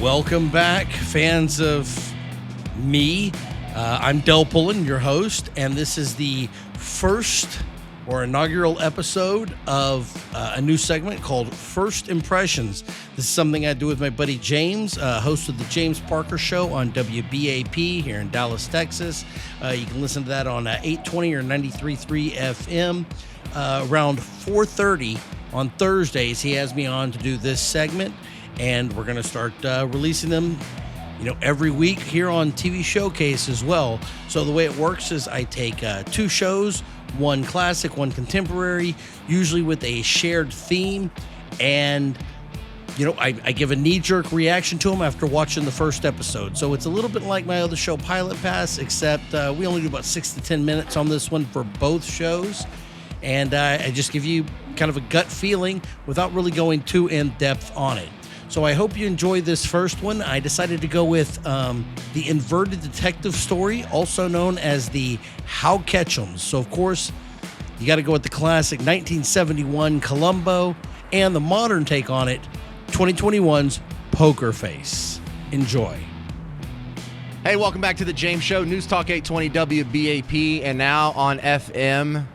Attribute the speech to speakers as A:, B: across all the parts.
A: Welcome back, fans of me. I'm Del Pullen, your host, and this is the first or inaugural episode of a new segment called First Impressions. This is something I do with my buddy James, host of the James Parker Show on WBAP here in Dallas, Texas. You can listen to that on 820 or 93.3 FM. Around 4:30 on Thursdays, he has me on to do this segment, and we're going to start releasing them every week here on TV Showcase as well. So the way it works is I take two shows, one classic, one contemporary, usually with a shared theme, and I give a knee-jerk reaction to them after watching the first episode. So it's a little bit like my other show, Pilot Pass, except we only do about 6 to 10 minutes on this one for both shows, and I just give you kind of a gut feeling without really going too in-depth on it. So I hope you enjoy this first one. I decided to go with the inverted detective story, also known as the How Ketchums. So, of course, you got to go with the classic 1971 Columbo and the modern take on it, 2021's Poker Face. Enjoy.
B: Hey, welcome back to the James Show, News Talk 820 WBAP, and now on FM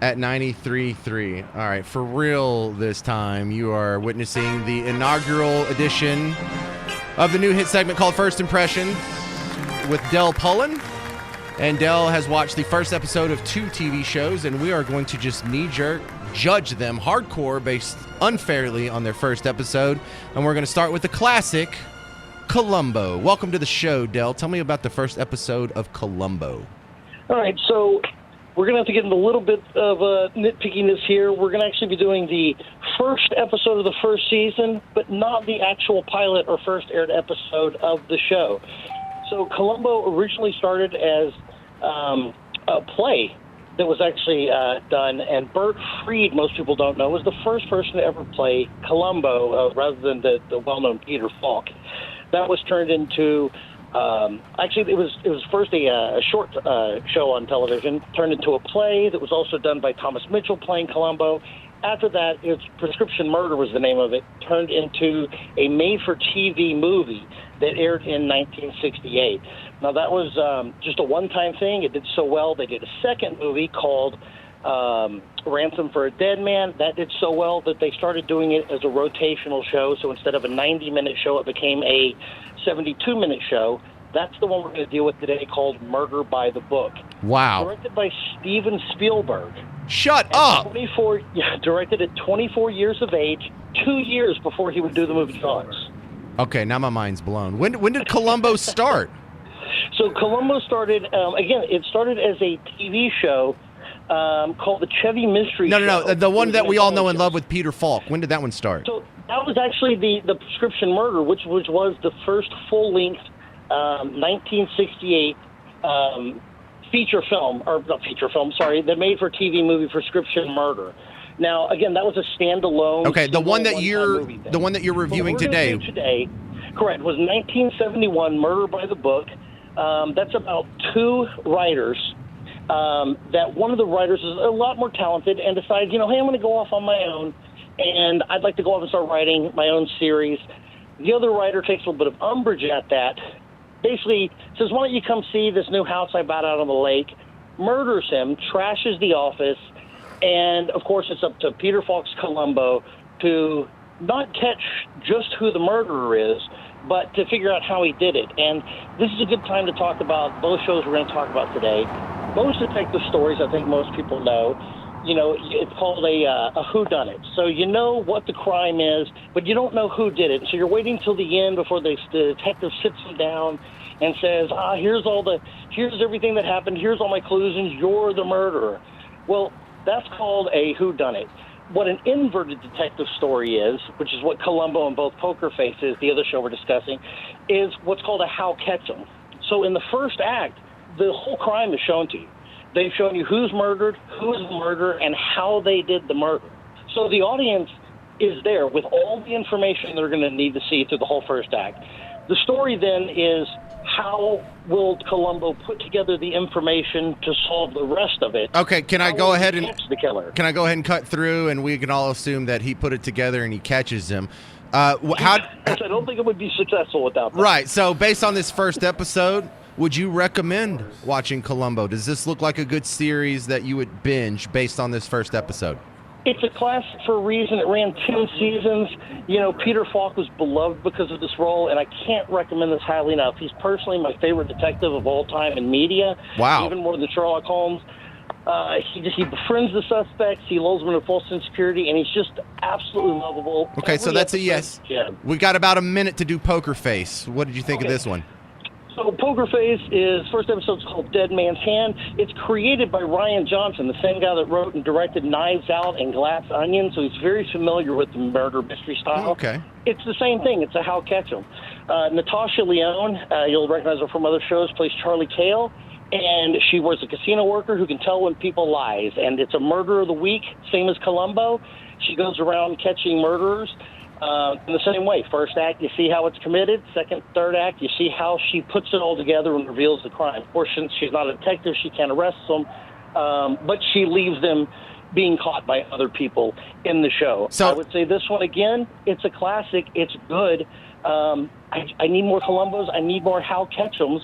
B: at 93.3. All right, for real this time, you are witnessing the inaugural edition of the new hit segment called First Impressions with Del Pullen. And Del has watched the first episode of 2 TV shows, and we are going to just knee-jerk judge them hardcore based unfairly on their first episode. And we're going to start with the classic, Columbo. Welcome to the show, Del. Tell me about the first episode of Columbo.
C: All right, so we're going to have to get into a little bit of nitpickiness here. We're going to actually be doing the first episode of the first season, but not the actual pilot or first aired episode of the show. So Columbo originally started as a play that was actually done, and Bert Freed, most people don't know, was the first person to ever play Columbo rather than the well-known Peter Falk. That was turned into actually, it was first a short show on television, turned into a play that was also done by Thomas Mitchell playing Columbo. After that, it's Prescription Murder was the name of it, turned into a made-for-TV movie that aired in 1968. Now, that was just a one-time thing. It did so well, they did a second movie called Ransom for a Dead Man. That did so well that they started doing it as a rotational show. So instead of a 90-minute show, it became a 72-minute show. That's the one we're going to deal with today, called Murder by the Book.
B: Wow.
C: Directed by Steven Spielberg.
B: Shut up!
C: Directed at 24 years of age, 2 years before he would do the movie Jaws.
B: Okay, now my mind's blown. When did Columbo start?
C: So Columbo started, again, it started as a TV show called the Chevy Mystery Show.
B: No, the one that we all know and love with Peter Falk. When did that one start?
C: So that was actually the Prescription Murder, which was the first full-length 1968 feature film, or not feature film, sorry, the made-for-TV movie Prescription Murder. Now, again, that was a standalone.
B: Okay, the one that you're reviewing today.
C: Correct. Was 1971 Murder by the Book. That's about 2 writers. That one of the writers is a lot more talented and decides, hey, I'm going to go off on my own, and I'd like to go off and start writing my own series. The other writer takes a little bit of umbrage at that. Basically says, why don't you come see this new house I bought out on the lake, murders him, trashes the office, and, of course, it's up to Peter Falk's Columbo to not catch just who the murderer is, but to figure out how he did it. And this is a good time to talk about both shows we're going to talk about today. Most detective stories, I think most people know, it's called a whodunit. So you know what the crime is, but you don't know who did it. So you're waiting till the end before the detective sits him down and says, here's everything that happened, here's all my clues, and you're the murderer. Well, that's called a whodunit. What an inverted detective story is, which is what Columbo and both Poker Face is, the other show we're discussing, is what's called a How Ketchum. So in the first act, the whole crime is shown to you. They've shown you who's murdered, who is the murderer, and how they did the murder. So the audience is there with all the information they're going to need to see through the whole first act. The story then is how will Columbo put together the information to solve the rest of it?
B: Okay, can I go ahead and
C: catch the killer?
B: Can I go ahead and cut through, and we can all assume that he put it together and he catches him? How?
C: I don't think it would be successful without that.
B: Right. So, based on this first episode, would you recommend watching Columbo? Does this look like a good series that you would binge based on this first episode?
C: It's a classic for a reason. It ran 10 seasons. Peter Falk was beloved because of this role, and I can't recommend this highly enough. He's personally my favorite detective of all time in media.
B: Wow.
C: Even more than Sherlock Holmes. He befriends the suspects. He lulls them into false insecurity, and he's just absolutely lovable.
B: Okay, so that's a yes.
C: Yeah.
B: We got about a minute to do Poker Face. What did you think of this one?
C: So Poker Face first episode's called Dead Man's Hand. It's created by Ryan Johnson, the same guy that wrote and directed Knives Out and Glass Onion, so he's very familiar with the murder mystery style.
B: Okay.
C: It's the same thing. It's a How Catch 'Em. Natasha Lyonne, you'll recognize her from other shows, plays Charlie Cale, and she was a casino worker who can tell when people lies, and it's a murder of the week, same as Columbo. She goes around catching murderers. In the same way, first act, you see how it's committed. Second, third act, you see how she puts it all together and reveals the crime. Of course, since she's not a detective, she can't arrest them, but she leaves them being caught by other people in the show.
B: So,
C: I would say this one, again, it's a classic. It's good. I need more Columbos. I need more How Catch-Ems.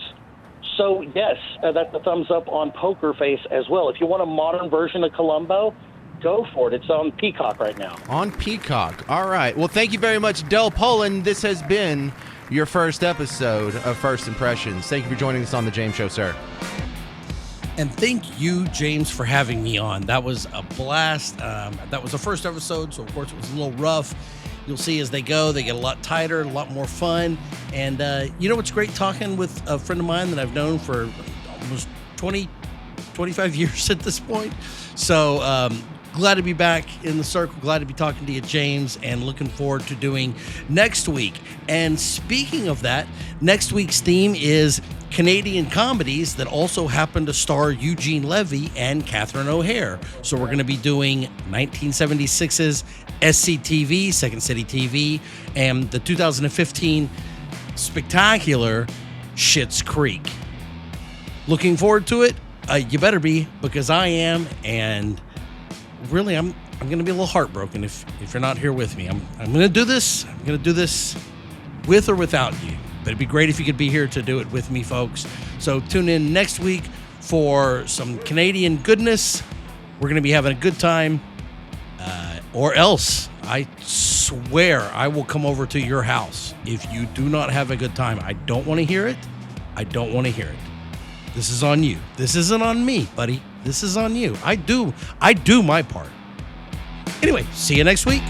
C: So, yes, that's a thumbs up on Poker Face as well. If you want a modern version of Columbo, go for it. It's on Peacock right now.
B: On Peacock. All right. Well, thank you very much, Del Poland. This has been your first episode of First Impressions. Thank you for joining us on The James Show, sir.
A: And thank you, James, for having me on. That was a blast. That was the first episode, so of course it was a little rough. You'll see as they go, they get a lot tighter, a lot more fun. And it's great talking with a friend of mine that I've known for almost 25 years at this point. So glad to be back in the circle. Glad to be talking to you, James, and looking forward to doing next week. And speaking of that, next week's theme is Canadian comedies that also happen to star Eugene Levy and Catherine O'Hare. So we're going to be doing 1976's SCTV, Second City TV, and the 2015 spectacular Schitt's Creek. Looking forward to it. You better be, because I am, and really, I'm going to be a little heartbroken if you're not here with me. I'm going to do this. I'm going to do this with or without you. But it'd be great if you could be here to do it with me, folks. So tune in next week for some Canadian goodness. We're going to be having a good time. Or else, I swear, I will come over to your house if you do not have a good time. I don't want to hear it. I don't want to hear it. This is on you. This isn't on me, buddy. This is on you. I do my part. Anyway, see you next week.